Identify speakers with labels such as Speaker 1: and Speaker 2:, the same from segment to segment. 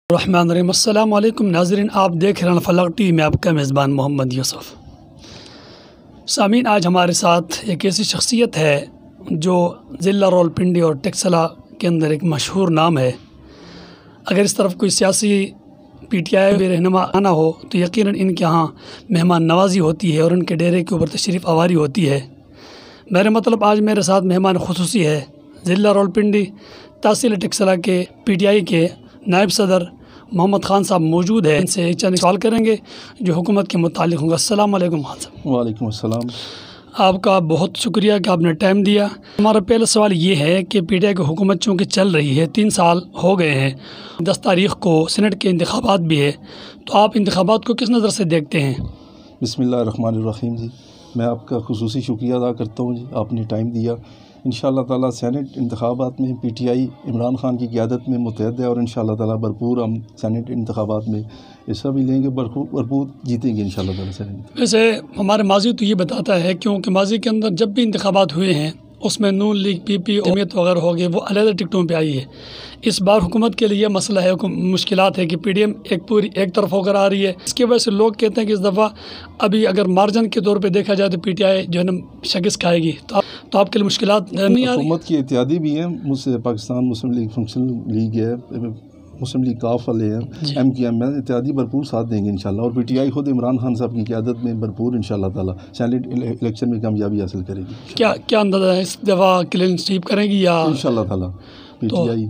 Speaker 1: الرحمن الرحیم۔ السلام علیکم ناظرین، آپ دیکھ رہے ہیں فلک ٹی وی میں آپ کا میزبان محمد یوسف۔ سامعین، آج ہمارے ساتھ ایک ایسی شخصیت ہے جو ضلع راولپنڈی اور ٹیکسلا کے اندر ایک مشہور نام ہے۔ اگر اس طرف کوئی سیاسی پی ٹی آئی رہنما آنا ہو تو یقیناً ان کے ہاں مہمان نوازی ہوتی ہے اور ان کے ڈیرے کے اوپر تشریف آوری ہوتی ہے۔ میرے مطلب آج میرے ساتھ مہمان خصوصی ہے ضلع راولپنڈی تحصیل ٹیکسلا کے پی ٹی آئی کے نائب صدر محمد خان صاحب موجود ہیں۔ ان سے چند سوال کریں گے جو حکومت کے متعلق ہوں گا۔ السلام علیکم خان صاحب۔
Speaker 2: وعلیکم السلام۔
Speaker 1: آپ کا بہت شکریہ کہ آپ نے ٹائم دیا۔ ہمارا پہلا سوال یہ ہے کہ پی ٹی آئی کی حکومت چونکہ چل رہی ہے، 3 سال ہو گئے ہیں، 10 تاریخ کو سینٹ کے انتخابات بھی ہے، تو آپ انتخابات کو کس نظر سے دیکھتے ہیں؟
Speaker 2: بسم اللہ الرحمن الرحیم جی، میں آپ کا خصوصی شکریہ ادا کرتا ہوں جی، آپ نے ٹائم دیا۔ انشاءاللہ تعالیٰ سینٹ انتخابات میں P T I Imran Khan کی قیادت میں متحد ہے اور انشاءاللہ تعالیٰ بھرپور ہم سینٹ انتخابات میں حصہ بھی لیں گے، بھرپور جیتیں گے انشاءاللہ تعالیٰ سینٹ۔
Speaker 1: ویسے ہمارے ماضی تو یہ بتاتا ہے، کیونکہ ماضی کے اندر جب بھی انتخابات ہوئے ہیں اس میں نون لیگ، پی پی، جمعیت وغیرہ ہو گئے، وہ علیحدہ ٹکٹوں پہ آئی ہے۔ اس بار حکومت کے لیے یہ مسئلہ ہے، مشکلات ہے کہ پی ڈی ایم ایک طرف ہو کر آ رہی ہے۔ اس کی وجہ سے لوگ کہتے ہیں کہ اس دفعہ ابھی اگر مارجن کے طور پہ دیکھا جائے تو پی ٹی آئی جو ہے نا شکست کھائے گی، تو آپ کے لیے مشکلات نہیں آ رہی؟
Speaker 2: حکومت کی اتحادی بھی ہیں، مجھ سے پاکستان مسلم لیگ فنکشن لیگ ہے، مسلم لیگ کاف والے ہیں، ایم کی ایم ہے، اتحادی بھرپور ساتھ دیں گے انشاءاللہ، اور پی ٹی آئی خود عمران خان صاحب کی قیادت میں بھرپور انشاءاللہ تعالیٰ سینٹ الیکشن میں کامیابی حاصل کرے گی۔
Speaker 1: کیا اندازہ ہے اس دفعہ کلین سویپ کریں گی یا؟
Speaker 2: انشاءاللہ تعالیٰ PTI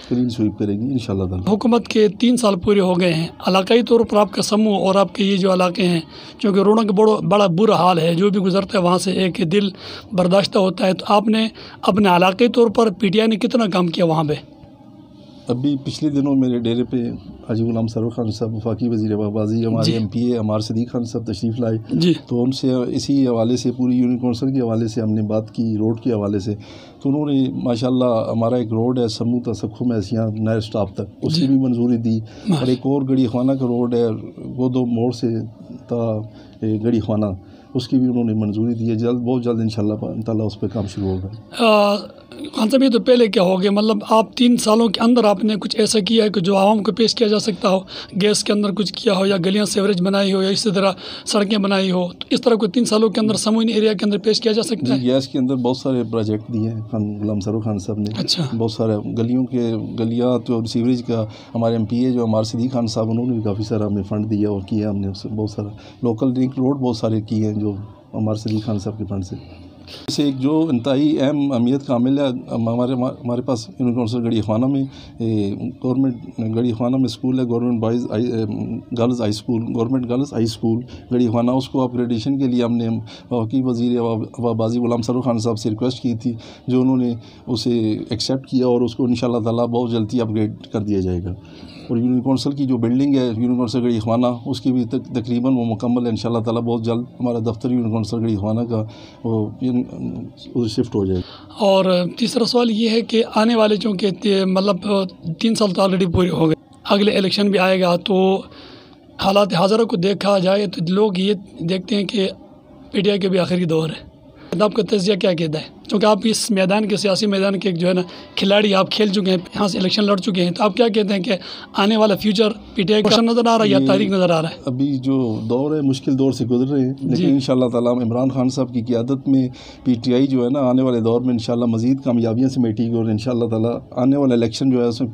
Speaker 2: clean sweep کرے گی انشاءاللہ تعالیٰ۔
Speaker 1: حکومت کے 3 سال پورے ہو گئے ہیں، علاقائی طور پر آپ کا سمو اور آپ کے یہ جو علاقے ہیں، چونکہ روڈوں کا بڑا برا حال ہے، جو بھی گزرتا ہے وہاں سے ایک دل برداشتہ ہوتا ہے، تو آپ نے اپنے علاقائی طور پر پی ٹی آئی نے کتنا کام کیا وہاں پہ؟
Speaker 2: ابھی پچھلے دنوں میرے ڈیرے پہ حاجی غلام سرور خان صاحب وفاقی وزیر آبازی، ہمارے ایم پی اے عمار صدیق خان صاحب تشریف لائے، تو ان سے اسی حوالے سے پوری یونین کونسل کے حوالے سے ہم نے بات کی، روڈ کے حوالے سے، تو انہوں نے ماشاءاللہ ہمارا ایک روڈ ہے سمو تا سکھو میسیاں نئر اسٹاپ تک، اس کی بھی منظوری دی، اور ایک اور گڑی خانہ کا روڈ ہے گودو موڑ سے تا گڑی خانہ، اس کی بھی انہوں نے منظوری دی ہے، بہت جلد انشاءاللہ تعالیٰ اس پہ کام شروع ہوگا۔
Speaker 1: خان صاحب، یہ تو پہلے کیا ہو گیا، مطلب آپ 3 سالوں کے اندر آپ نے کچھ ایسا کیا ہے کہ جو عوام کو پیش کیا جا سکتا ہو؟ گیس کے اندر کچھ کیا ہو، یا گلیاں سیوریج بنائی ہو، یا اسی طرح سڑکیں بنائی ہو، تو اس طرح کوئی 3 سالوں کے اندر سموئن ایریا کے اندر پیش کیا جا سکتا ہے؟
Speaker 2: گیس کے اندر بہت سارے پروجیکٹ دیے ہیں خان غلام سرور خان صاحب نے،
Speaker 1: اچھا، بہت
Speaker 2: سارے گلیاں تو سیوریج کا ہمارے ایم پی اے جو عمار صدیق خان صاحب، انہوں نے بھی کافی سارا ہمیں فنڈ دیا اور کیا، ہم نے اس سے بہت سارا لوکل لنک روڈ بہت سارے کیے ہیں جو عمار صدیق خان صاحب کے فنڈ سے۔ اسے ایک جو انتہائی اہم اہمیت کا عامل ہے، ہمارے پاس یونین کونسل گڑی خانہ میں گورنمنٹ گڑی خانہ میں اسکول ہے، government boys girls high school, government girls high school گڑی خانہ، اس کو اپگریڈیشن کے لیے ہم نے وفاقی وزیر آبازی غلام سرور خان صاحب سے ریکویسٹ کی تھی، جو انہوں نے اسے ایکسیپٹ کیا، اور اس کو انشاءاللہ تعالیٰ بہت جلدی اپگریڈ کر دیا جائے گا۔ اور یونین کونسل کی جو بلڈنگ ہے یونین کونسل گڑی خانہ، اس کی بھی تقریباً وہ مکمل ہے انشاءاللہ تعالیٰ، بہت جلد ہمارا دفتر یونین کونسل گڑی خانہ کا وہ شفٹ ہو جائے گا۔
Speaker 1: اور تیسرا سوال یہ ہے کہ آنے والے چونکہ مطلب 3 سال تو آلریڈی پورے ہو گئے، اگلے الیکشن بھی آئے گا، تو حالات حاضرہ کو دیکھا جائے تو لوگ یہ دیکھتے ہیں کہ پی ٹی آئی کے بھی آخری دور ہے، آپ کا تجزیہ کیا کہتا ہے؟ چونکہ آپ اس میدان کے سیاسی میدان کے جو ہے نا کھلاڑی، آپ کھیل چکے ہیں، یہاں سے الیکشن لڑ چکے ہیں، تو آپ کیا کہتے ہیں کہ آنے والا فیوچر پی ٹی آئی کو نظر آ رہا ہے یا تاریخ نظر آ رہا ہے؟
Speaker 2: ابھی جو دور ہے مشکل دور سے گزر رہے ہیں، لیکن انشاءاللہ تعالیٰ عمران خان صاحب کی قیادت میں پی ٹی آئی جو ہے نا آنے والے دور میں انشاءاللہ مزید کامیابیاں سمیٹے گی، اور انشاءاللہ تعالیٰ آنے والا الیکشن جو ہے اس میں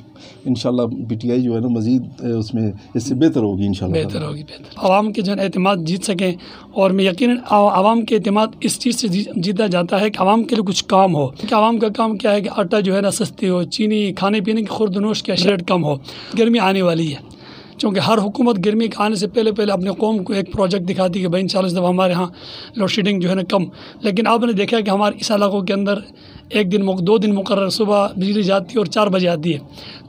Speaker 2: انشاءاللہ پی ٹی آئی جو ہے نا مزید اس میں اس سے بہتر ہوگی انشاءاللہ، بہتر ہوگی،
Speaker 1: عوام کے جو ہے اعتماد جیت سکیں، اور میں یقیناً عوام کے اعتماد اس چیز سے جیتا جاتا ہے کہ عوام کے لیے کچھ کام ہو، کہ عوام کا کام کیا ہے کہ آٹا جو ہے نا سستی ہو، چینی کھانے پینے کی خورد و نوش کی اشیاء کم ہو۔ گرمی آنے والی ہے، چونکہ ہر حکومت گرمی کے آنے سے پہلے اپنے قوم کو ایک پروجیکٹ دکھاتی ہے کہ بھائی انشاءاللہ اس دفعہ ہمارے ہاں لوڈ شیڈنگ جو ہے نا کم، لیکن آپ نے دیکھا کہ ہمارے اس علاقوں کے اندر 2 دن مقرر صبح بجلی جاتی ہے اور 4 بجے آتی ہے۔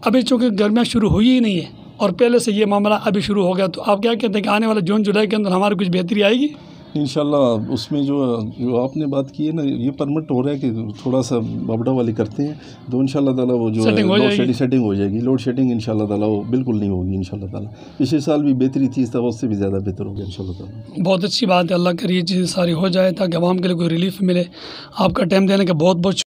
Speaker 1: ابھی چونکہ گرمیاں شروع ہوئی ہی نہیں ہے اور پہلے سے یہ معاملہ ابھی شروع ہو گیا، تو آپ کیا کہتے ہیں کہ آنے والے جون جولائی کے اندر ہماری کچھ بہتری آئے گی؟
Speaker 2: انشاءاللہ اس میں جو آپ نے بات کی ہے نا، یہ پرمٹ ہو رہا ہے کہ تھوڑا سا بابڑا والے کرتے ہیں، تو انشاءاللہ تعالیٰ وہ جو سیٹنگ ہو جائے گی، لوڈ شیڈنگ انشاءاللہ تعالیٰ وہ بالکل نہیں ہوگی انشاءاللہ تعالیٰ۔ پچھلے سال بھی بہتری تھی، اس طرح اس سے بھی زیادہ بہتر ہوگا انشاءاللہ تعالیٰ۔
Speaker 1: بہت اچھی بات ہے، اللہ کرے یہ چیزیں ساری ہو جائے تاکہ عوام کے لیے کوئی ریلیف ملے۔ آپ کا ٹائم دینے کا بہت